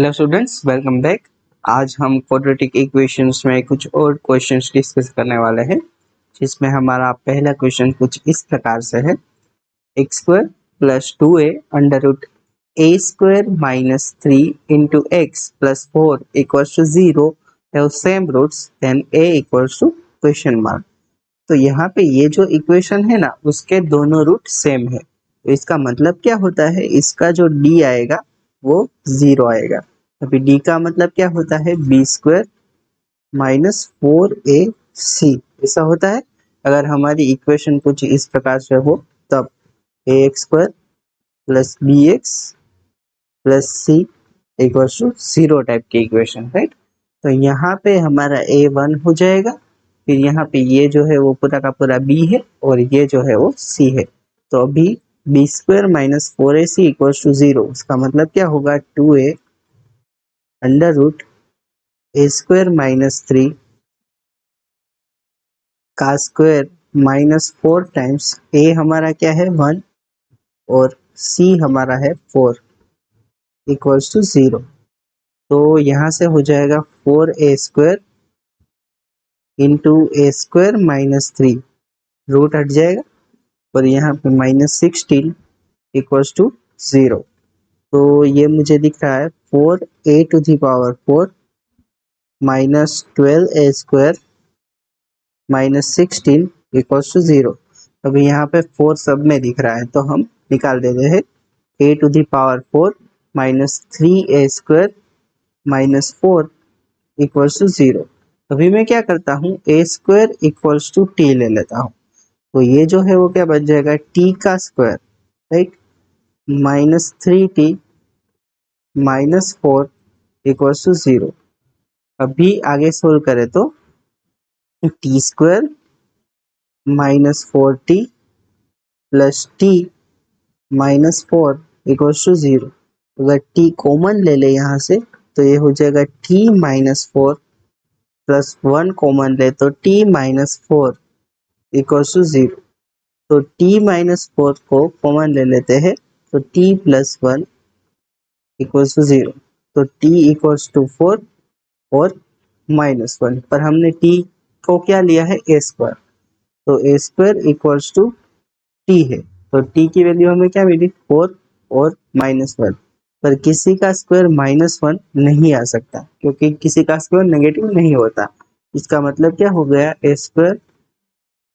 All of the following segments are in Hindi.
Hello students, welcome back. आज हम क्वाड्रेटिक इक्वेशंस में कुछ और क्वेश्चंस डिस्कस करने वाले हैं, जिसमें हमारा पहला क्वेश्चन कुछ इस प्रकार से है। X square plus 2a under root a square minus 3 into x plus 4 equals to 0 have same roots then a equals to question mark. तो यहाँ पे ये जो इक्वेशन है ना, उसके दोनों रूट सेम है। तो इसका मतलब क्या होता है, इसका जो d आएगा वो 0 आएगा। अभी d का मतलब क्या होता है, बी स्क्वायर माइनस 4ac ऐसा होता है। अगर हमारी इक्वेशन कुछ इस प्रकार से हो तब ax square plus B x plus C equals to 0 type की इक्वेशन, राइट। तो यहाँ पे हमारा a1 हो जाएगा, फिर यहाँ पे ये जो है वो पूरा का पूरा b है और ये जो है वो c है। तो अभी b square minus 4ac equals to 0, उसका मतलब क्या होगा, 2a under root a square minus 3 का स्क्वायर माइनस 4 टाइम्स a हमारा क्या है 1 और c हमारा है 4 इक्वल्स टू 0। तो यहाँ से हो जाएगा 4a स्क्वायर इंटू ए स्क्वायर माइनस 3, रूट हट जाएगा और यहाँ पे माइनस 16 इक्वल्स टू 0। तो ये मुझे दिख रहा है 4a to the power 4 minus 12a square minus 16 equals to 0। अभी यहाँ पे 4 सब में दिख रहा है तो हम निकाल देते हैं a to the power 4 minus 3a square minus 4 equals to 0। अभी मैं क्या करता हूँ, a square equals to t ले लेता हूँ। तो ये जो है वो क्या बन जाएगा, t का square, right, minus 3t minus 4 equals to 0। अभी आगे सोल्व करें तो t square minus 4t plus t minus 4 equals to 0। अगर t कॉमन ले ले यहाँ से तो ये हो जाएगा t माइनस 4 प्लस 1 कॉमन ले तो t माइनस 4 इक्वल्स टू 0। तो t माइनस 4 को कॉमन ले लेते हैं तो t प्लस 1 इक्वल्स टू 0। तो t इक्वल्स टू 4 और माइनस 1, पर हमने t को क्या लिया है, a स्क्वायर। तो a square equals to t है, तो t की वैल्यू हमें क्या मिली, 4 और माइनस 1। पर किसी का स्क्वायर माइनस 1 नहीं आ सकता क्योंकि किसी का स्क्वायर नेगेटिव नहीं होता। इसका मतलब क्या हो गया, a स्क्वायर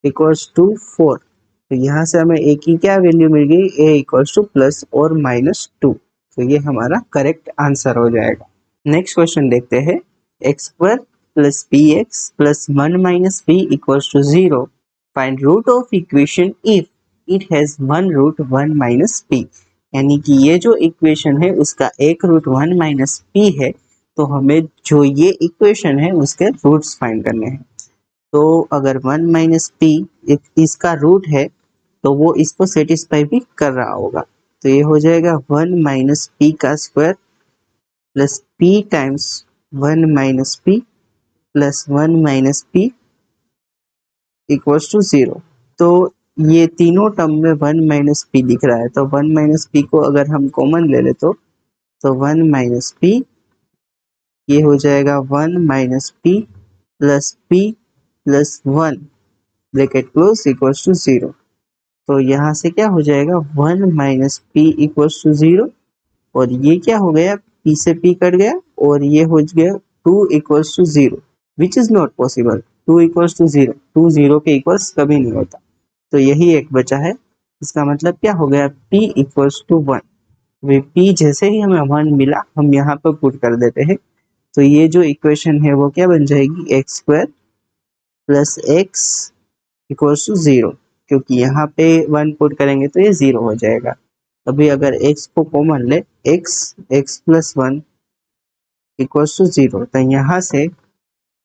इक्वल्स टू 4। तो यहाँ से हमें a की क्या वैल्यू मिल गई, a इक्वल्स टू प्लस और माइनस 2। तो ये हमारा करेक्ट आंसर हो जाएगा। नेक्स्ट क्वेश्चन देखते हैं। X square plus B x plus 1 minus b equals to 0। Find root of equation if it has one root 1 minus p. यानी कि ये जो इक्वेशन है उसका एक रूट 1 माइनस पी है, तो हमें जो ये इक्वेशन है उसके रूट्स फाइंड करने हैं। तो अगर 1 माइनस पी इसका रूट है तो वो इसको सेटिस्फाई भी कर रहा होगा। तो ये हो जाएगा 1 माइनस पी का square plus p times 1 minus p plus 1 minus p equals to 0। तो ये तीनों टर्म में 1 माइनस पी दिख रहा है, तो 1 माइनस पी को अगर हम कॉमन ले ले तो 1 माइनस पी ये हो जाएगा 1 minus p plus 1 bracket close equals to 0। तो यहाँ से क्या हो जाएगा, 1 माइनस पी इक्वल्स टू 0 और ये क्या हो गया, p से p कट गया और ये हो गया 2 equals to 0, which is not possible. 2 equals to 0, 2 0 के इक्वल्स कभी नहीं होता। तो यही एक बचा है। इसका मतलब क्या हो गया, p इक्वल्स टू 1। वे p जैसे ही हमें 1 मिला हम यहाँ पर पुट कर देते हैं। तो ये जो इक्वेशन है वो क्या बन जाएगी, x square plus x equals to 0, क्योंकि यहाँ पे 1 पुट करेंगे तो ये 0 हो जाएगा। अभी अगर x को कॉमन ले, x प्लस 1 इक्वल्स टू 0, तो यहाँ से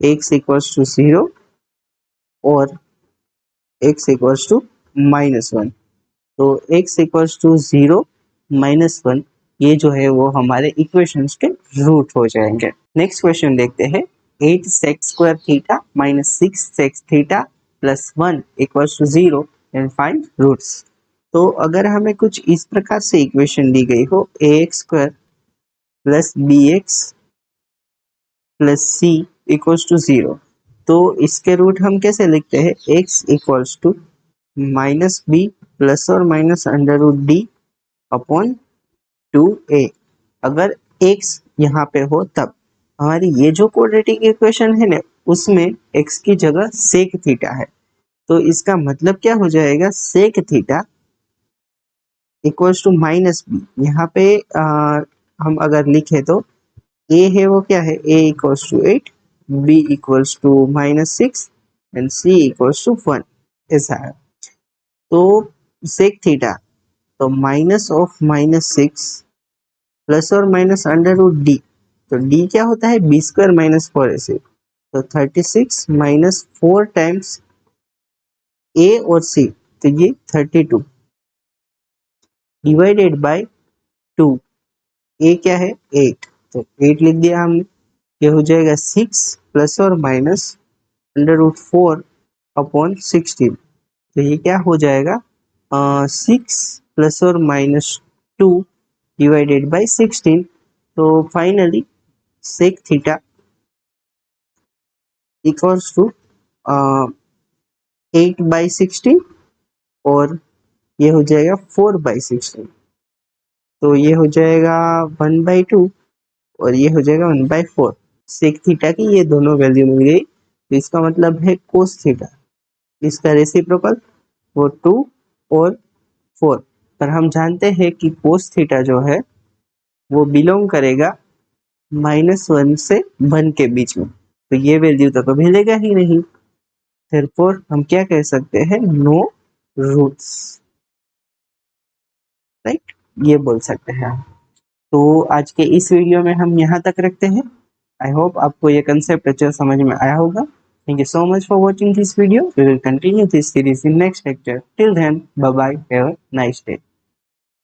x इक्वल्स टू 0 और x इक्वल्स टू माइनस 1। तो x इक्वल्स टू 0 माइनस 1 ये जो है वो हमारे इक्वेशंस के रूट हो जाएंगे। नेक्स्ट क्वेश्चन देखते हैं। 8 sec square theta minus 6 sec theta plus 1 equals to 0 and find roots. तो अगर हमें कुछ इस प्रकार से इक्वेशन दी गई हो, ax square plus B x plus C equals to 0। तो इसके रूट हम कैसे लिखते हैं, x equals to minus B plus और minus under root D upon 2a। अगर x यहाँ पे हो तब हमारी ये जो क्वाड्रेटिक इक्वेशन है ना, उसमें x की जगह सेक थीटा है, तो इसका मतलब क्या हो जाएगा, sec theta equals to minus b. यहाँ पे हम अगर लिखे तो a है वो क्या है, a equals to 8, b equals to -6 and c equals to 1, ऐसा है। तो सेक थीटा, तो माइनस ऑफ -6 प्लस और माइनस अंडर रूट डी, तो डी क्या होता है, बी स्क्वायर माइनस 4ac, तो 36 माइनस 4 टाइम्स a और c, तो ये 32 डिवाइडेड बाय 2, a क्या है 8, तो 8 लिख दिया हमने। ये हो जाएगा 6 प्लस और माइनस अंडर रूट 4 अपॉन 16, तो ये क्या हो जाएगा 6 प्लस और माइनस 2 डिवाइडेड बाय 16। तो finally sec theta equals to 8/16 और ये हो जाएगा 4/16, तो ये हो जाएगा 1/2 और ये हो जाएगा 1/4। सेक थीटा की ये दोनों वैल्यू मिल गई, तो इसका मतलब है कोस थीटा, इसका रेसिप्रोकल वो 2 और 4, पर हम जानते हैं कि कोस थीटा जो है वो बिलोंग करेगा -1 से 1 के बीच में, तो ये वैल्यू तो कभी लेगा ही नहीं। Therefore हम क्या कह सकते हैं, नो रूट्स, राइट, ये बोल सकते हैं हम। तो आज के इस वीडियो में हम यहाँ तक रखते हैं। आई होप आपको ये कंसेप्ट अच्छे समझ में आया होगा। Thank you so much for watching this video. We will continue this series in next lecture. Till then, bye bye, have a nice day.